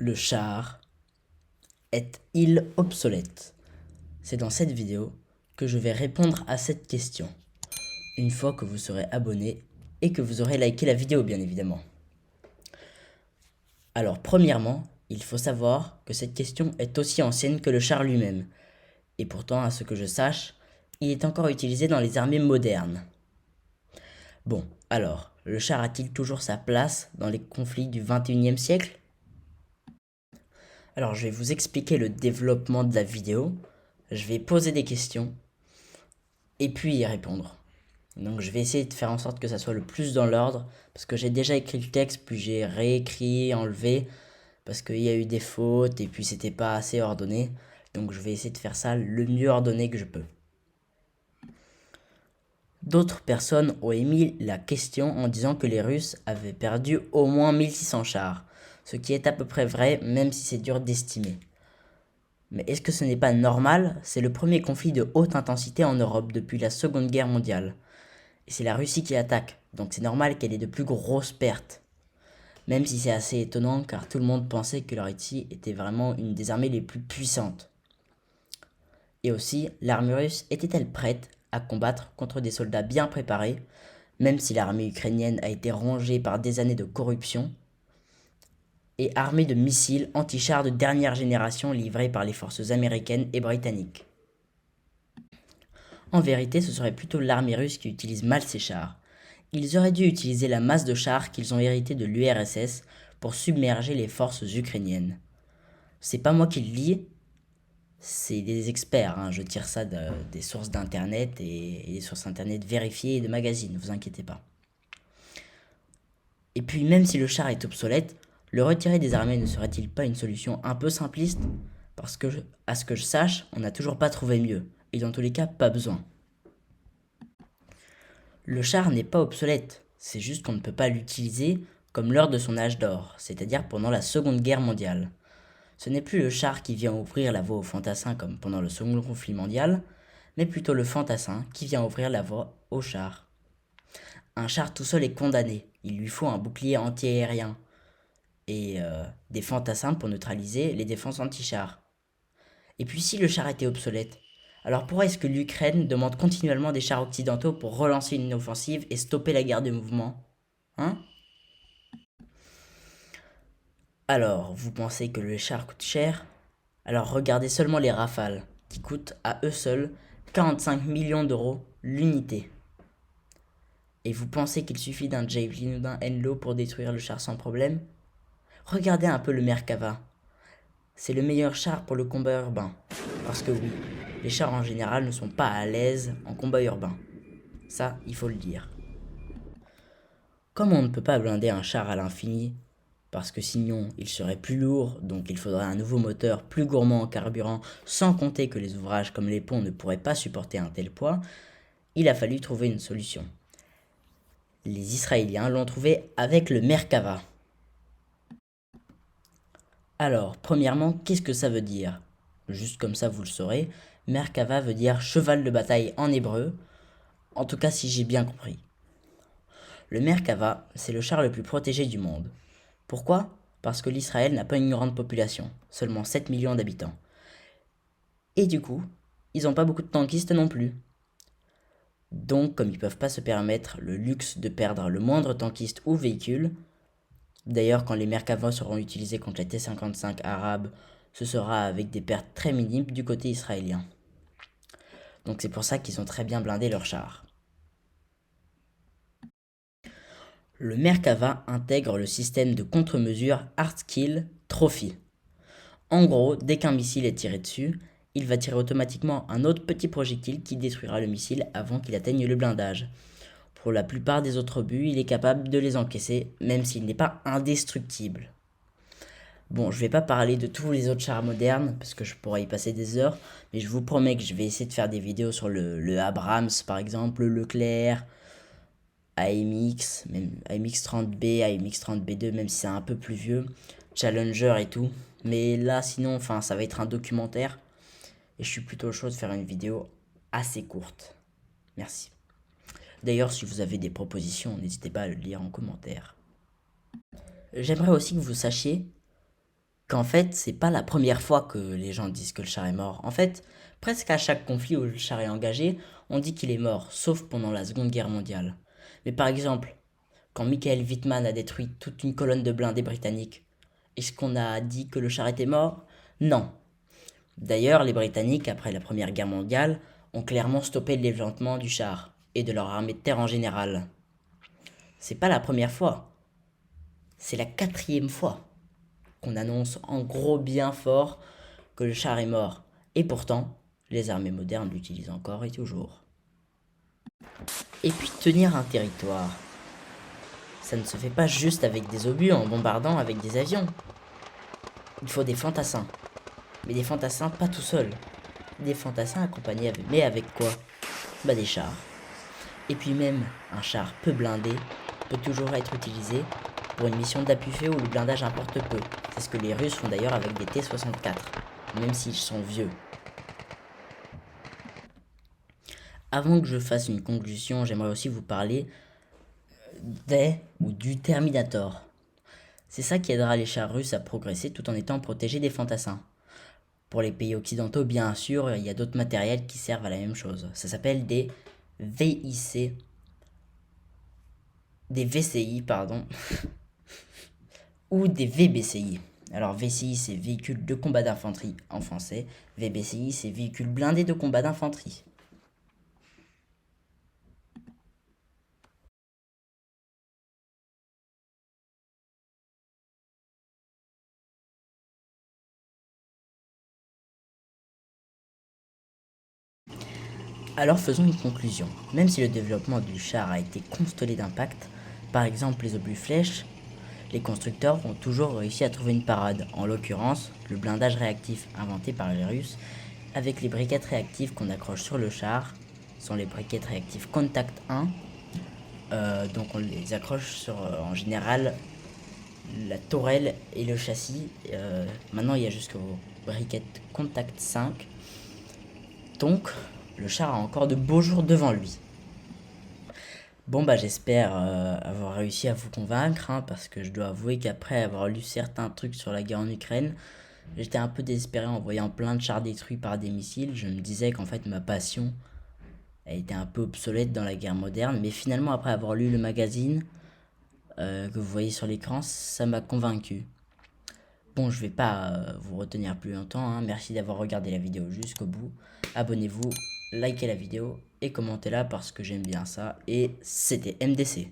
Le char est-il obsolète? C'est dans cette vidéo que je vais répondre à cette question, une fois que vous serez abonné et que vous aurez liké la vidéo bien évidemment. Alors premièrement, il faut savoir que cette question est aussi ancienne que le char lui-même, et pourtant à ce que je sache, il est encore utilisé dans les armées modernes. Bon, alors, le char a-t-il toujours sa place dans les conflits du 21e siècle? Alors je vais vous expliquer le développement de la vidéo, je vais poser des questions, et puis y répondre. Donc je vais essayer de faire en sorte que ça soit le plus dans l'ordre, parce que j'ai déjà écrit le texte, puis j'ai réécrit, enlevé, parce qu'il y a eu des fautes, et puis c'était pas assez ordonné. Donc je vais essayer de faire ça le mieux ordonné que je peux. D'autres personnes ont émis la question en disant que les Russes avaient perdu au moins 1600 chars, ce qui est à peu près vrai, même si c'est dur d'estimer. Mais est-ce que ce n'est pas normal? C'est le premier conflit de haute intensité en Europe depuis la Seconde Guerre mondiale. Et c'est la Russie qui attaque, donc c'est normal qu'elle ait de plus grosses pertes. Même si c'est assez étonnant car tout le monde pensait que la Russie était vraiment une des armées les plus puissantes. Et aussi, l'armée russe était-elle prête à combattre contre des soldats bien préparés, même si l'armée ukrainienne a été rongée par des années de corruption, et armée de missiles anti-chars de dernière génération livrés par les forces américaines et britanniques. En vérité, ce serait plutôt l'armée russe qui utilise mal ses chars. Ils auraient dû utiliser la masse de chars qu'ils ont hérité de l'URSS pour submerger les forces ukrainiennes. C'est pas moi qui le lis, c'est des experts, hein. Je tire ça des sources d'internet et des sources internet vérifiées et de magazines, ne vous inquiétez pas. Et puis même si le char est obsolète, le retirer des armées ne serait-il pas une solution un peu simpliste? Parce que, à ce que je sache, on n'a toujours pas trouvé mieux, et dans tous les cas, pas besoin. Le char n'est pas obsolète, c'est juste qu'on ne peut pas l'utiliser comme lors de son âge d'or, c'est-à-dire pendant la Seconde Guerre mondiale. Ce n'est plus le char qui vient ouvrir la voie aux fantassins comme pendant le Second conflit mondial, mais plutôt le fantassin qui vient ouvrir la voie au char. Un char tout seul est condamné, il lui faut un bouclier anti-aérien et des fantassins pour neutraliser les défenses anti-chars. Et puis si le char était obsolète, alors pourquoi est-ce que l'Ukraine demande continuellement des chars occidentaux pour relancer une offensive et stopper la guerre de mouvement? Hein? Alors, vous pensez que le char coûte cher? Alors regardez seulement les Rafales, qui coûtent à eux seuls 45 millions d'euros l'unité. Et vous pensez qu'il suffit d'un Javelin ou d'un Enlo pour détruire le char sans problème? Regardez un peu le Merkava. C'est le meilleur char pour le combat urbain. Parce que oui, les chars en général ne sont pas à l'aise en combat urbain. Ça, il faut le dire. Comme on ne peut pas blinder un char à l'infini, parce que sinon il serait plus lourd, donc il faudrait un nouveau moteur plus gourmand en carburant, sans compter que les ouvrages comme les ponts ne pourraient pas supporter un tel poids, il a fallu trouver une solution. Les Israéliens l'ont trouvé avec le Merkava. Alors, premièrement, qu'est-ce que ça veut dire? Juste comme ça vous le saurez, Merkava veut dire cheval de bataille en hébreu, en tout cas si j'ai bien compris. Le Merkava, c'est le char le plus protégé du monde. Pourquoi? Parce que l'Israël n'a pas une grande population, seulement 7 millions d'habitants. Et du coup, ils n'ont pas beaucoup de tankistes non plus. Donc, comme ils ne peuvent pas se permettre le luxe de perdre le moindre tankiste ou véhicule, d'ailleurs quand les Merkava seront utilisés contre les T-55 arabes, ce sera avec des pertes très minimes du côté israélien. Donc c'est pour ça qu'ils ont très bien blindé leurs chars. Le Merkava intègre le système de contre-mesure Hardkill Trophy. En gros, dès qu'un missile est tiré dessus, il va tirer automatiquement un autre petit projectile qui détruira le missile avant qu'il atteigne le blindage. Pour la plupart des autres buts, il est capable de les encaisser, même s'il n'est pas indestructible. Bon, je vais pas parler de tous les autres chars modernes, parce que je pourrais y passer des heures, mais je vous promets que je vais essayer de faire des vidéos sur le Abrams, par exemple, le Leclerc, AMX, même AMX-30B, AMX-30B2, même si c'est un peu plus vieux, Challenger et tout. Mais là, sinon, enfin, ça va être un documentaire, et je suis plutôt chaud de faire une vidéo assez courte. Merci. D'ailleurs, si vous avez des propositions, n'hésitez pas à le lire en commentaire. J'aimerais aussi que vous sachiez qu'en fait, c'est pas la première fois que les gens disent que le char est mort. En fait, presque à chaque conflit où le char est engagé, on dit qu'il est mort, sauf pendant la Seconde Guerre mondiale. Mais par exemple, quand Michael Wittmann a détruit toute une colonne de blindés britanniques, est-ce qu'on a dit que le char était mort? Non. D'ailleurs, les Britanniques, après la Première Guerre mondiale, ont clairement stoppé le développement du char et de leur armée de terre en général. C'est pas la première fois, c'est la quatrième fois qu'on annonce en gros bien fort que le char est mort. Et pourtant, les armées modernes l'utilisent encore et toujours. Et puis tenir un territoire, ça ne se fait pas juste avec des obus en bombardant avec des avions. Il faut des fantassins. Mais des fantassins pas tout seuls. Des fantassins accompagnés mais avec quoi? Bah des chars. Et puis même un char peu blindé peut toujours être utilisé pour une mission d'appui fait où le blindage importe peu. C'est ce que les Russes font d'ailleurs avec des T-64, même s'ils sont vieux. Avant que je fasse une conclusion, j'aimerais aussi vous parler du Terminator. C'est ça qui aidera les chars russes à progresser tout en étant protégés des fantassins. Pour les pays occidentaux, bien sûr, il y a d'autres matériels qui servent à la même chose. Ça s'appelle des VIC, des VCI, pardon, ou des VBCI. Alors VCI c'est véhicule de combat d'infanterie en français, VBCI c'est véhicule blindé de combat d'infanterie. Alors faisons une conclusion. Même si le développement du char a été constellé d'impact, par exemple les obus flèches, les constructeurs ont toujours réussi à trouver une parade, en l'occurrence le blindage réactif inventé par les Russes, avec les briquettes réactives qu'on accroche sur le char, sont les briquettes réactives Contact 1, donc on les accroche sur en général la tourelle et le châssis. Maintenant il y a jusqu'aux briquettes Contact 5, donc le char a encore de beaux jours devant lui. Bon bah j'espère avoir réussi à vous convaincre, hein, parce que je dois avouer qu'après avoir lu certains trucs sur la guerre en Ukraine, j'étais un peu désespéré en voyant plein de chars détruits par des missiles. Je me disais qu'en fait ma passion elle était un peu obsolète dans la guerre moderne, mais finalement après avoir lu le magazine que vous voyez sur l'écran, ça m'a convaincu. Bon, je vais pas vous retenir plus longtemps, hein. Merci d'avoir regardé la vidéo jusqu'au bout. Abonnez-vous, likez la vidéo et commentez-la parce que j'aime bien ça. Et c'était MDC.